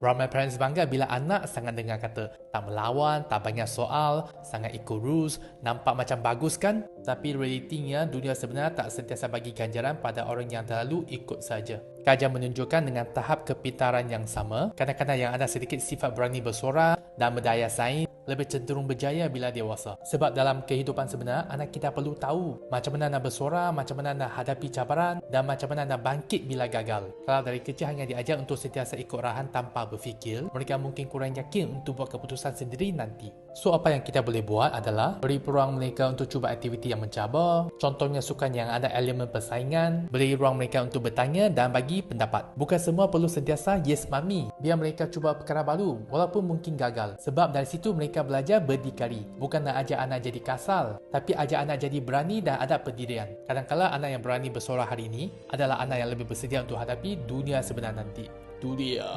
Ramai parents bangga bila anak sangat dengar kata, tak melawan, tak banyak soal, sangat ikut rules, nampak macam bagus kan? Tapi realitinya, dunia sebenar tak sentiasa bagi ganjaran pada orang yang terlalu ikut saja. Kajian menunjukkan dengan tahap kepintaran yang sama, kanak-kanak yang ada sedikit sifat berani bersuara dan berdaya saing lebih cenderung berjaya bila dewasa. Sebab dalam kehidupan sebenar, anak kita perlu tahu macam mana nak bersuara, macam mana nak hadapi cabaran dan macam mana nak bangkit bila gagal. Kalau dari kecil hanya diajar untuk sentiasa ikut arahan tanpa berfikir, mereka mungkin kurang yakin untuk buat keputusan sendiri nanti. So, apa yang kita boleh buat adalah beri peluang mereka untuk cuba aktiviti yang mencabar, contohnya sukan yang ada elemen persaingan, beri ruang mereka untuk bertanya dan bagi pendapat. Bukan semua perlu sentiasa yes mami. Biar mereka cuba perkara baru walaupun mungkin gagal. Sebab dari situ mereka belajar berdikari. Bukan nak ajar anak jadi kasar, tapi ajar anak jadi berani dan ada pendirian. Kadang-kadang anak yang berani bersuara hari ini adalah anak yang lebih bersedia untuk hadapi dunia sebenar nanti. Tu dia.